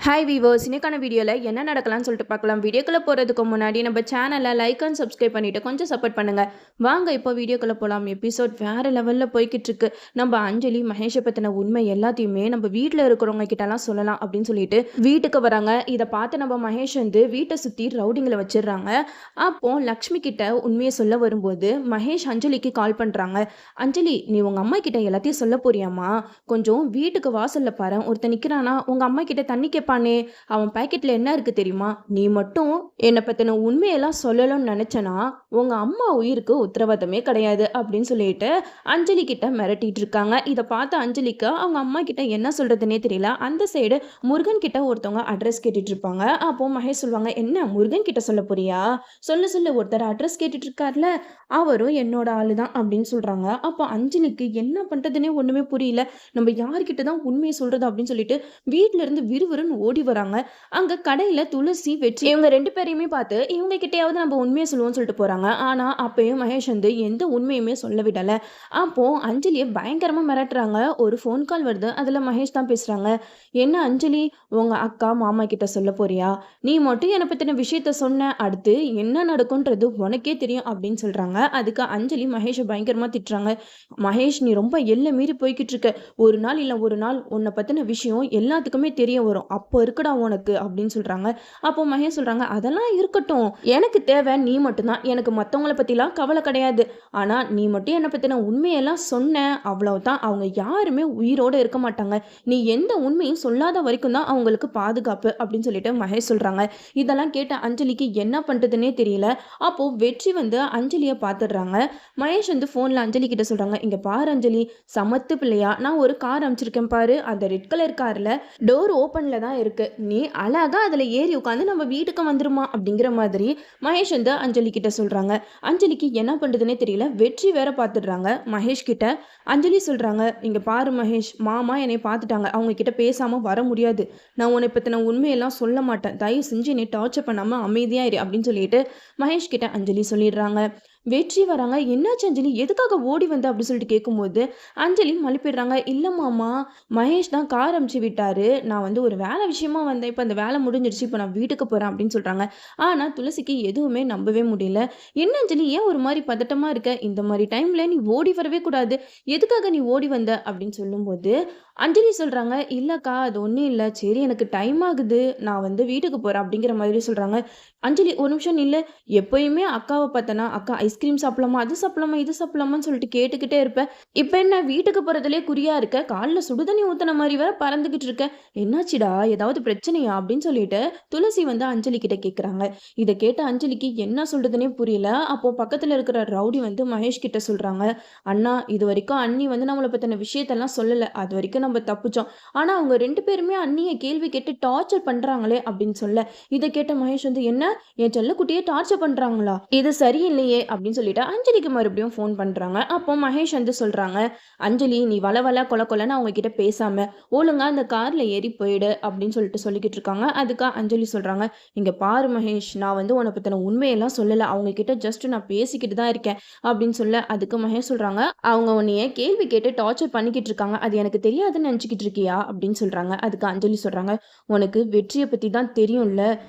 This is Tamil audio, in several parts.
ஹாய் வீவர்ஸ், இன்னைக்கான வீடியோவில் என்ன நடக்கலாம்னு சொல்லிட்டு பார்க்கலாம். வீடியோக்குள்ளே போகிறதுக்கு முன்னாடி நம்ம சேனலை லைக் அண்ட் சப்ஸ்கிரைப் பண்ணிவிட்டு கொஞ்சம் சப்போர்ட் பண்ணுங்கள். வாங்க இப்போ வீடியோக்குள்ளே போகலாம். எபிசோட் வேறு லெவலில் போய்கிட்டு இருக்கு. நம்ம அஞ்சலி மகேஷை பற்றின உண்மை எல்லாத்தையுமே நம்ம வீட்டில் இருக்கிறவங்க கிட்டலாம் சொல்லலாம் அப்படின்னு சொல்லிட்டு வீட்டுக்கு வராங்க. இதை பார்த்து நம்ம மகேஷ் வந்து வீட்டை சுற்றி ரவுடிங்களை வச்சிடுறாங்க. அப்போது லக்ஷ்மி கிட்ட உண்மையை சொல்ல வரும்போது மகேஷ் அஞ்சலிக்கு கால் பண்ணுறாங்க. அஞ்சலி, நீ உங்கள் அம்மா கிட்ட எல்லாத்தையும் சொல்ல போறியாம்மா? கொஞ்சம் வீட்டுக்கு வாசலில் பாரு, ஒருத்தன் நிற்கிறானா, உங்கள் அம்மா கிட்ட தண்ணி கேட்பானே, அவன் பாக்கெட்ல என்ன இருக்கு தெரியுமா? நீ மட்டும் என்னை பத்தின உண்மையெல்லாம் சொல்லணும்னு நினைச்சனா உங்க அம்மா உயிருக்கு உத்தரவாதமே கிடையாது அப்படின்னு சொல்லிட்டு அஞ்சலி கிட்ட மிரட்டிட்டு இருக்காங்க. இதை பார்த்து அஞ்சலிக்கு அவங்க அம்மா கிட்ட என்ன சொல்றதுன்னே தெரியல. அந்த சைடு முருகன் கிட்ட ஒருத்தவங்க அட்ரஸ் கேட்டுட்டு இருப்பாங்க. அப்போ மகேஷ் சொல்லுவாங்க, என்ன முருகன் கிட்ட சொல்ல போறியா? சொல்லு ஒருத்தர் அட்ரஸ் கேட்டுட்டு இருக்காருல, அவரும் என்னோட ஆளு தான் அப்படின்னு சொல்றாங்க. அப்போ அஞ்சலிக்கு என்ன பண்றதுன்னே ஒண்ணுமே புரியல. நம்ம யார்கிட்ட தான் உண்மையை சொல்றது அப்படின்னு சொல்லிட்டு வீட்டுல இருந்து விறுவிறுன்னு ஓடி வராங்க. அங்க கடையில துளசி, வெற்றி இவங்க 2 பேரையுமே பார்த்து இவங்க கிட்டயாவது நம்ம உண்மையை சொல்லுவோம்னு சொல்லிட்டு போறாங்க. ஆனா அப்பயும் மகேஷ் வந்து எந்த உண்மையுமே சொல்ல விடல. அப்போ அஞ்சலியை பயங்கரமா மிரட்டுறாங்க. ஒரு ஃபோன் கால் வருது. அதுல மகேஷ் தான் பேசுறாங்க. என்ன அஞ்சலி, உங்க அக்கா மாமா கிட்ட சொல்ல போறியா? நீ மட்டும் என்னை பத்தின விஷயத்த சொன்ன, அடுத்து என்ன நடக்கும்ன்றது உனக்கே தெரியும் அப்படின்னு சொல்றாங்க. அதுக்கு அஞ்சலி மகேஷை பயங்கரமா திட்டுறாங்க. மகேஷ், நீ ரொம்ப எல்லை மீறி போய்கிட்டு இருக்க. ஒரு நாள் இல்ல ஒரு நாள் உன்னை பத்தின விஷயம் எல்லாத்துக்குமே தெரிய வரும். அப்போ இருக்குடா உனக்கு அப்படின்னு சொல்றாங்க. அப்போ மகேஷ் சொல்றாங்க, அதெல்லாம் இருக்கட்டும், எனக்கு தேவை நீ மட்டும்தான். எனக்கு மற்றவங்கள பத்திலாம் கவலை கிடையாது. ஆனா நீ மட்டும் என்னை பத்தின உண்மையெல்லாம் சொன்ன, அவ்வளவுதான். அவங்க யாருமே உயிரோட இருக்க மாட்டாங்க. நீ எந்த உண்மையும் சொல்லாத வரைக்கும் தான் அவங்களுக்கு பாதுகாப்பு அப்படின்னு சொல்லிட்டு மகேஷ் சொல்றாங்க. இதெல்லாம் கேட்ட அஞ்சலிக்கு என்ன பண்றதுன்னே தெரியல. அப்போ வெற்றி வந்து அஞ்சலியை பார்த்துடுறாங்க. மகேஷ் வந்து போன்ல அஞ்சலி கிட்ட சொல்றாங்க, இங்க பாரு அஞ்சலி, சமத்து பிள்ளையா, நான் ஒரு கார் அமைச்சிருக்கேன் பாரு, அந்த ரெட் கலர் கார்ல டோர் ஓப்பன்ல தான் இருக்கு. நீ அழகா அதுல ஏறி உட்காந்து நம்ம வீட்டுக்கு வந்துருமா அப்படிங்கிற மாதிரி மகேஷ் வந்து அஞ்சலி கிட்ட சொல்றாங்க. அஞ்சலிக்கு என்ன பண்றதுன்னே தெரியல. வெற்றி வேற பார்த்துடுறாங்க மகேஷ் கிட்ட. அஞ்சலி சொல்றாங்க, இங்க பாரு மகேஷ், மாமா என்னை பார்த்துட்டாங்க, அவங்க கிட்ட பேசாம வர முடியாது. நான் உன்னை பத்தின உண்மையெல்லாம் சொல்ல மாட்டேன், தயவு செஞ்சு என்னை டார்ச்சர் பண்ணாம அமைதியா இரு அப்படின்னு சொல்லிட்டு மகேஷ் கிட்ட அஞ்சலி சொல்லிடுறாங்க. வெற்றி வராங்க. என்னாச்சு அஞ்சலி, எதுக்காக ஓடி வந்த அப்படின்னு சொல்லிட்டு கேட்கும்போது அஞ்சலி மழுப்பிடுறாங்க. இல்லை மாமா, மகேஷ் தான் கார் அமுச்சு விட்டாரு, நான் வந்து ஒரு வேலை விஷயமா வந்தேன், இப்போ அந்த வேலை முடிஞ்சிருச்சு, இப்போ நான் வீட்டுக்கு போகிறேன் அப்படின்னு சொல்கிறாங்க. ஆனால் துளசிக்கு எதுவுமே நம்பவே முடியல. என்ன அஞ்சலி, ஏன் ஒரு மாதிரி பதட்டமாக இருக்க? இந்த மாதிரி டைமில் நீ ஓடி வரவே கூடாது, எதுக்காக நீ ஓடி வந்த அப்படின்னு சொல்லும்போது அஞ்சலி சொல்கிறாங்க, இல்லைக்கா அது ஒன்றும் இல்லை, சரி எனக்கு டைம் ஆகுது, நான் வந்து வீட்டுக்கு போகிறேன் அப்படிங்கிற மாதிரி சொல்கிறாங்க. அஞ்சலி ஒரு நிமிஷம் இல்லை, எப்பயுமே அக்காவை பார்த்தனா அக்கா ஐஸ்கிரீம் சாப்பிடலாமா, அது சாப்பிடலாமா, இது சாப்பிடலாமான்னு சொல்லிட்டு கேட்டுக்கிட்டே இருப்பேன். இப்போ என்ன வீட்டுக்கு போகிறதுலே குறியா இருக்க? காலில் சுடுதண்ணி ஊற்றின மாதிரி வேற பறந்துக்கிட்டு இருக்க, என்னாச்சுடா, ஏதாவது பிரச்சனையா அப்படின்னு சொல்லிட்டு துளசி வந்து அஞ்சலி கிட்ட கேட்குறாங்க. இதை கேட்ட அஞ்சலிக்கு என்ன சொல்றதுனே புரியல. அப்போ பக்கத்தில் இருக்கிற ரவுடி வந்து மகேஷ் கிட்ட சொல்றாங்க, அண்ணா இது வரைக்கும் அண்ணி வந்து நம்மளை பற்றின விஷயத்தெல்லாம் சொல்லலை, அது வரைக்கும் நம்ம தப்பிச்சோம். ஆனால் அவங்க 2 பேருமே அண்ணியை கேள்வி கேட்டு டார்ச்சர் பண்ணுறாங்களே அப்படின்னு சொல்ல, இதை கேட்ட மகேஷ் வந்து, என்ன என் செல்லக்குட்டியே டார்ச்சர் பண்ணுறாங்களா, இது சரியில்லையே அப்படின்னு சொல்லிட்டு அஞ்சலிக்கு மறுபடியும் ஃபோன் பண்ணுறாங்க. அப்போ மகேஷ் வந்து சொல்கிறாங்க, அஞ்சலி நீ வள கொல கொலன்னு அவங்க கிட்ட பேசாம ஒழுங்கா அந்த காரில் ஏறி போயிடு அப்படின்னு சொல்லிட்டு சொல்லிக்கிட்டு இருக்காங்க. அதுக்கு அஞ்சலி சொல்கிறாங்க, இங்கே பாரு மகேஷ், நான் வந்து உன்னை பற்றின உண்மையெல்லாம் சொல்லலை, அவங்க கிட்ட ஜஸ்ட் நான் பேசிக்கிட்டு தான் இருக்கேன் அப்படின்னு சொல்ல, அதுக்கு மகேஷ் சொல்கிறாங்க, அவங்க உன்னைய கேள்வி கேட்டு டார்ச்சர் பண்ணிக்கிட்டு இருக்காங்க, அது எனக்கு தெரியாதுன்னு நினச்சிக்கிட்டு இருக்கியா அப்படின்னு சொல்கிறாங்க. அதுக்கு அஞ்சலி சொல்கிறாங்க, உனக்கு வெற்றியை பற்றி தான் தெரியும்ல,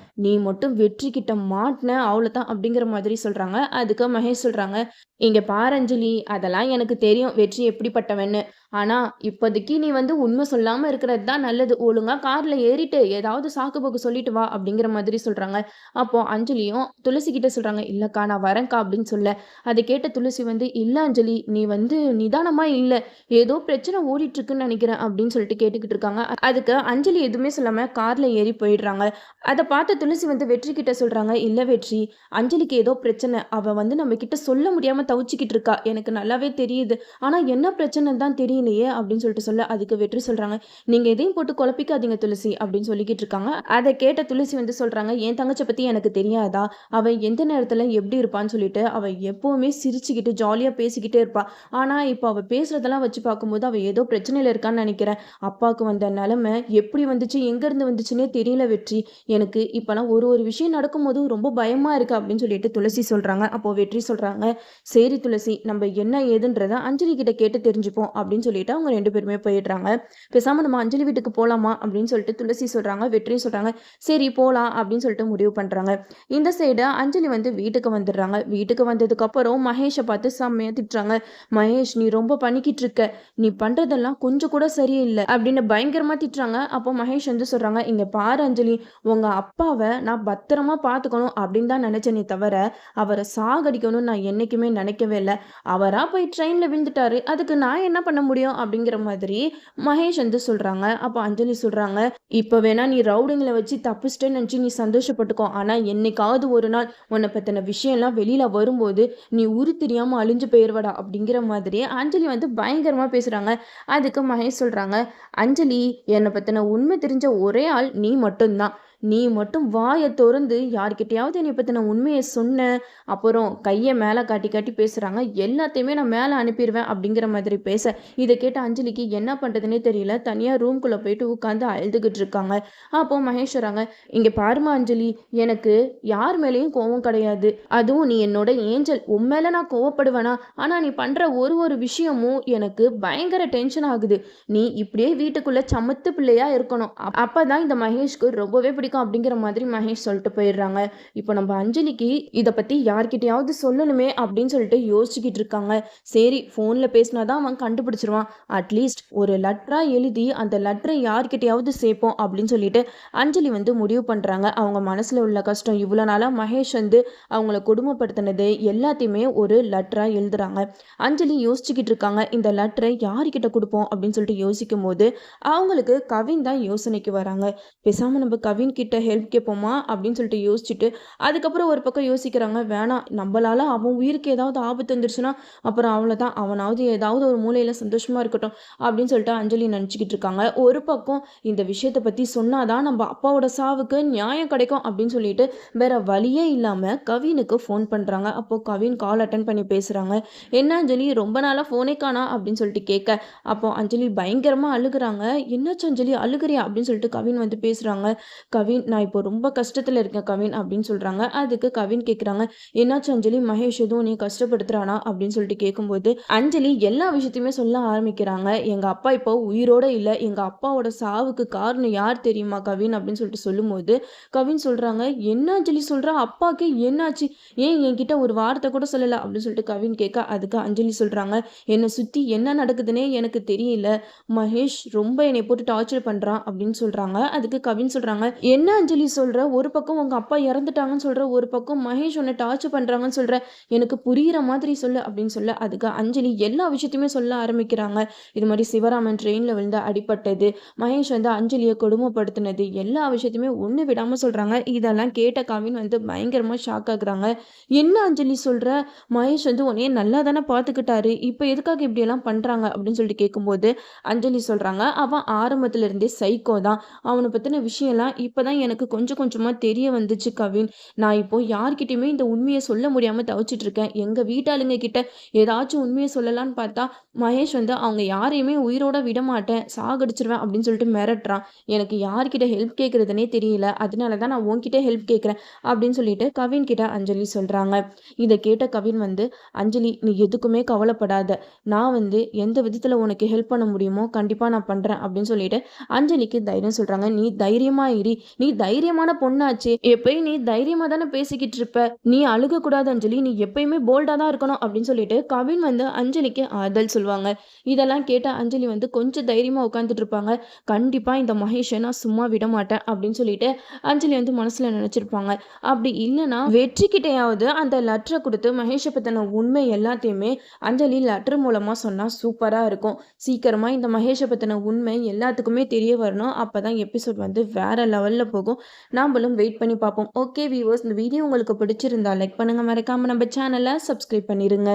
நீ மட்டும் வெற்றி கிட்ட மாட்டின அவ்வளோதான் அப்படிங்கிற மாதிரி சொல்கிறாங்க. அதுக்கு மகேஷ் சொல்கிறாங்க, இங்கே பாரு அஞ்சலி, அதெல்லாம் எனக்கு தெரியும் வெற்றி எப்படிப்பட்டவன்னு, ஆனால் இப்போதைக்கு நீ வந்து உண்மை சொல்லாமல் இருக்கிறது தான் நல்லது, ஒழுங்காக காரில் ஏறிட்டு ஏதாவது சாக்கு போக்கு சொல்லிட்டு வா அப்படிங்கிற மாதிரி சொல்கிறாங்க. அப்போது அஞ்சலியும் துளசி கிட்ட சொல்கிறாங்க, இல்லைக்கா நான் வரேன்க்கா அப்படின்னு சொல்ல, அதை கேட்ட துளசி வந்து, இல்லை அஞ்சலி நீ வந்து நிதானமாக இல்லை, ஏதோ பிரச்சனை ஓடிட்டுருக்குன்னு நினைக்கிறேன் அப்படின்னு சொல்லிட்டு கேட்டுக்கிட்டு இருக்காங்க. அதுக்கு அஞ்சலி எதுவுமே சொல்லாமல் காரில் ஏறி போயிடுறாங்க. அதை பார்த்து துளசி வந்து வெற்றி கிட்ட சொல்கிறாங்க, இல்லை வெற்றி, அஞ்சலிக்கு ஏதோ பிரச்சனை, அவள் வந்து நம்ம கிட்ட சொல்ல முடியாமல் தவிச்சிக்கிட்டு இருக்கா, எனக்கு நல்லாவே தெரியுது, ஆனால் என்ன பிரச்சனை தான் தெரியலையே அப்படின்னு சொல்லிட்டு சொல்ல, அதுக்கு வெற்றி சொல்கிறாங்க, நீங்கள் எதையும் போட்டு குழப்பிக்காதீங்க துளசி அப்படின்னு சொல்லிக்கிட்டு இருக்காங்க. அதை கேட்ட துளசி வந்து சொல்கிறாங்க, என் தங்கச்சை பற்றி எனக்கு தெரியாதா, அவள் எந்த நேரத்தில் எப்படி இருப்பான்னு சொல்லிட்டு, அவள் எப்போவுமே சிரிச்சுக்கிட்டு ஜாலியாக பேசிக்கிட்டே இருப்பாள், ஆனால் இப்போ அவள் பேசுகிறதெல்லாம் வச்சு பார்க்கும்போது அவள் ஏதோ பிரச்சனையில் இருக்கான்னு நினைக்கிறேன். அப்பாவுக்கு வந்த நிலைமை எப்படி வந்துச்சு, எங்கேருந்து வந்துச்சுன்னே தெரியல வெற்றி. எனக்கு இப்போலாம் ஒரு ஒரு விஷயம் நடக்கும்போது ரொம்ப பயமா இருக்கு அப்படின்னு சொல்லிட்டு துளசி சொல்றாங்க. அப்போ வெற்றி சொல்றாங்க, சரி துளசி, நம்ம என்ன ஏதுன்றத அஞ்சலி கிட்ட கேட்டு தெரிஞ்சுப்போம் அப்படின்னு சொல்லிட்டு அவங்க 2 பேருமே போயிடுறாங்க. பேசாம நம்ம அஞ்சலி வீட்டுக்கு போலாமா அப்படின்னு சொல்லிட்டு துளசி சொல்றாங்க. வெற்றி சொல்றாங்க, சரி போலாம் அப்படின்னு சொல்லிட்டு முடிவு பண்றாங்க. இந்த சைடு அஞ்சலி வந்து வீட்டுக்கு வந்துடுறாங்க. வீட்டுக்கு வந்ததுக்கு அப்புறம் மகேஷை பார்த்து செம்மையா திட்டுறாங்க. மகேஷ், நீ ரொம்ப பண்ணிக்கிட்டு இருக்க, நீ பண்றதெல்லாம் கொஞ்சம் கூட சரியில்லை அப்படின்னு பயங்கரமா திட்டுறாங்க. அப்போ மகேஷ் வந்து சொல்றாங்க, இங்க பாரு அஞ்சலி, உங்க அப்பாவை நான் பத்திரமா பார்த்துக்கணும் அப்படின்னு தான் நினைச்சேனே தவிர அவரை சாகடிக்கணும்னு நான் என்னைக்குமே நினைக்கவே இல்லை. அவரா போய் ட்ரெயின்ல விழுந்துட்டாரு, அதுக்கு நான் என்ன பண்ண முடியும் அப்படிங்கிற மாதிரி மகேஷ் வந்து சொல்றாங்க. அப்போ அஞ்சலி சொல்றாங்க, இப்ப வேணா நீ ரவுடிங்களை வச்சு தப்பிச்சிட்டேன்னு நினைச்சு நீ சந்தோஷப்பட்டுக்கோ, ஆனா என்னைக்காவது ஒரு நாள் உன்னை பத்தின விஷயம்லாம் வெளியில வரும்போது நீ உரு தெரியாம அழிஞ்சு போயிருவடா அப்படிங்கிற மாதிரி அஞ்சலி வந்து பயங்கரமா பேசுறாங்க. அதுக்கு மகேஷ் சொல்றாங்க, அஞ்சலி, என்னை பத்தின உண்மை தெரிஞ்ச ஒரே ஆள் நீ மட்டும்தான். நீ மட்டும் வாயை திறந்து யார்கிட்டயாவது என்னை பத்தின உண்மையை சொன்ன, அப்புறம் கையை மேலே காட்டி காட்டி பேசுறாங்க, எல்லாத்தையுமே நான் மேலே அனுப்பிடுவேன் அப்படிங்கிற மாதிரி பேச, இதை கேட்ட அஞ்சலிக்கு என்ன பண்றதுன்னே தெரியல. தனியா ரூம்குள்ள போயிட்டு உட்காந்து அழுதுகிட்டு இருக்காங்க. அப்போ மகேஷ் வராங்க, இங்க பாருமா அஞ்சலி, எனக்கு யார் மேலேயும் கோவம் கிடையாது. அதுவும் நீ என்னோட ஏஞ்சல், உன் மேல நான் கோவப்படுவேனா? ஆனா நீ பண்ற ஒரு ஒரு விஷயமும் எனக்கு பயங்கர டென்ஷன் ஆகுது. நீ இப்படியே வீட்டுக்குள்ள சமத்து பிள்ளையா இருக்கணும், அப்பதான் இந்த மகேஷ்க்கு ரொம்பவே பிடிக்கும் அப்படிங்கிற மாதிரி மகேஷ் சொல்லிட்டு போயிடுறாங்க. இப்போ நம்ம அஞ்சலிக்கு இதை பத்தி யார்கிட்டயாவது சொல்லணுமே அப்படின்னு சொல்லிட்டு யோசிச்சுக்கிட்டு இருக்காங்க. சரி, போன்ல பேசினாதான் அவன் கண்டுபிடிச்சிருவான், அட்லீஸ்ட் ஒரு லெட்டரா எழுதி அந்த லெட்டரை யார்கிட்டயாவது சேர்ப்போம் அப்படின்னு சொல்லிட்டு அஞ்சலி வந்து முடிவு பண்றாங்க. அவங்க மனசுல உள்ள கஷ்டம், இவ்வளவு நாளா மகேஷ் வந்து அவங்கள கொடுமைப்படுத்தினது எல்லாத்தையுமே ஒரு லெட்டரா எழுதுறாங்க. அஞ்சலி யோசிச்சுக்கிட்டு இருக்காங்க, இந்த லெட்டரை யார்கிட்ட கொடுப்போம் அப்படின்னு சொல்லிட்டு யோசிக்கும் போது அவங்களுக்கு கவின் தான் யோசனைக்கு வராங்க. பேசாம நம்ம கவின் கிட்ட ஹெல்ப் கேட்போமா அப்படின்னு சொல்லிட்டு யோசிச்சுட்டு அதுக்கப்புறம் ஒரு பக்கம் யோசிக்கிறாங்க, வேணாம், நம்மளால அவன் உயிருக்கு ஏதாவது ஆபத்து வந்துருச்சுன்னா அப்புறம் அவ்வளோதான், அவனாவது ஏதாவது ஒரு மூலையில சந்தோஷமா இருக்கட்டும் அப்படின்னு சொல்லிட்டு அஞ்சலி நினச்சிக்கிட்டு இருக்காங்க. ஒரு பக்கம் இந்த விஷயத்தை பற்றி சொன்னாதான் நம்ம அப்பாவோட சாவுக்கு நியாயம் கிடைக்கும் அப்படின்னு சொல்லிட்டு வேற வழியே இல்லாமல் கவினுக்கு ஃபோன் பண்ணுறாங்க. அப்போது கவின் கால் அட்டன் பண்ணி பேசுகிறாங்க. என்ன அஞ்சலி, ரொம்ப நாளாக ஃபோனே காணா அப்படின்னு சொல்லிட்டு கேட்க, அப்போ அஞ்சலி பயங்கரமாக அழுகுறாங்க. என்னாச்சு அஞ்சலி, அழுகுறியா அப்படின்னு சொல்லிட்டு கவின் வந்து பேசுகிறாங்க. கவின், நான் இப்போ ரொம்ப கஷ்டத்தில் இருக்கேன் கவின் அப்படின்னு சொல்கிறாங்க. அதுக்கு கவின் கேட்குறாங்க, என்னாச்சு அஞ்சலி, மகேஷ் எதுவும் நீ கஷ்டப்படுத்துறானா அப்படின்னு சொல்லிட்டு கேட்கும்போது அஞ்சலி எல்லா விஷயத்தையுமே சொல்ல ஆரம்பிக்கிறாங்க. எங்கள் அப்பா இப்போ உயிரோட இல்லை, எங்கள் அப்பாவோட சாவுக்கு காரணம் யார் தெரியுமா கவின் அப்படின்னு சொல்லிட்டு சொல்லும்போது கவின் சொல்கிறாங்க, என்ன அஞ்சலி சொல்கிறா, அப்பாவுக்கு என்னாச்சு, ஏன் என்கிட்ட ஒரு வார்த்தை கூட சொல்லலை அப்படின்னு சொல்லிட்டு கவின் கேட்க, அதுக்கு அஞ்சலி சொல்கிறாங்க, என்னை சுற்றி என்ன நடக்குதுன்னே எனக்கு தெரியல, மகேஷ் ரொம்ப என்னை போட்டு டார்ச்சர் பண்ணுறான் அப்படின்னு சொல்கிறாங்க. அதுக்கு கவின் சொல்கிறாங்க, என்ன அஞ்சலி சொல்கிற, ஒரு பக்கம் உங்கள் அப்பா இறந்துட்டாங்கன்னு சொல்கிற, ஒரு பக்கம் மகேஷ் உன்னை டார்ச்சர் பண்ணுறாங்கன்னு சொல்கிற, எனக்கு புரிகிற மாதிரி சொல்லு அப்படின்னு சொல்ல, அதுக்கு அஞ்சலி எல்லா விஷயத்தையுமே சொல்ல ஆரம்பிக்கிறாங்க. இது மாதிரி சிவராமன் ட்ரெயினில் விழுந்து அடிபட்டது, மகேஷ் வந்து அஞ்சலியை கொடுமைப்படுத்தினது, எல்லா விஷயத்தையுமே ஒன்று விடாமல் சொல்கிறாங்க. இதெல்லாம் கேட்ட கவின் வந்து பயங்கரமாக ஷாக் ஆகுறாங்க. என்ன அஞ்சலி சொல்கிற, மகேஷ் வந்து உன்னையே நல்லா தானே பார்த்துக்கிட்டாரு, இப்போ எதுக்காக இப்படியெல்லாம் பண்ணுறாங்க அப்படின்னு சொல்லிட்டு கேட்கும்போது அஞ்சலி சொல்கிறாங்க, அவன் ஆரம்பத்துல இருந்தே சைக்கோ தான், அவனை பற்றின விஷயம்லாம் இப்போ தான் எனக்கு கொஞ்சம் கொஞ்சமாக தெரிய வந்துச்சு கவின், நான் இப்போ யார்கிட்டையுமே இந்த உண்மையை சொல்ல முடியாமல் தவிச்சிட்டு இருக்கேன், எங்கள் வீட்டாளுங்க கிட்ட ஏதாச்சும் உண்மையை சொல்லலான்னு பார்த்தா மகேஷ் வந்து அவங்க யாரையுமே உயிரோட விட மாட்டேன், சாகடிச்சிருவேன் அப்படின்னு சொல்லிட்டு மிரட்டுறான், எனக்கு யார்கிட்ட ஹெல்ப் கேட்குறதுனே தெரியல, அதனால தான் நான் உன்கிட்ட ஹெல்ப் கேட்குறேன் அப்படின்னு சொல்லிட்டு கவின் கிட்ட அஞ்சலி சொல்கிறாங்க. இதை கேட்ட கவின் வந்து, அஞ்சலி நீ எதுக்குமே கவலைப்படாத, நான் வந்து எந்த விதத்தில் உனக்கு ஹெல்ப் பண்ண முடியுமோ கண்டிப்பாக நான் பண்ணுறேன் அப்படின்னு சொல்லிட்டு அஞ்சலிக்கு தைரியம் சொல்கிறாங்க. நீ தைரியமா இரு, நீ தைரியமான பொண்ணாச்சு, எப்பயும் நீ தைரியமாக தானே பேசிக்கிட்டு இருப்ப, நீ அழுகக்கூடாது அஞ்சலி, நீ எப்பயுமே போல்டாக தான் இருக்கணும் அப்படின்னு சொல்லிட்டு கவின் வந்து அஞ்சலிக்கு ஆறுதல் சொல்லுவாங்க. இதெல்லாம் கேட்ட அஞ்சலி வந்து கொஞ்சம் தைரியமாக உட்காந்துட்டு இருப்பாங்க. கண்டிப்பாக இந்த மகேஷை நான் சும்மா விட மாட்டேன் அப்படின்னு சொல்லிட்டு அஞ்சலி வந்து மனசில் நினச்சிருப்பாங்க. அப்படி இல்லைன்னா வெற்றிக்கிட்டையாவது அந்த லெட்டரை கொடுத்து மகேஷை பற்றின உண்மை எல்லாத்தையுமே அஞ்சலி லெட்டர் மூலமாக சொன்னால் சூப்பராக இருக்கும். சீக்கிரமாக இந்த மகேஷை பற்றின உண்மை எல்லாத்துக்குமே தெரிய வரணும், அப்போ தான் எபிசோட் வந்து வேறு லெவலில் போகும். நாமளும் வெயிட் பண்ணி பார்ப்போம். ஓகே வியூவர்ஸ், இந்த வீடியோ உங்களுக்கு பிடிச்சிருந்தா லைக் பண்ணுங்கள், மறக்காமல் நம்ம சேனலை சப்ஸ்கிரைப் பண்ணிடுங்க.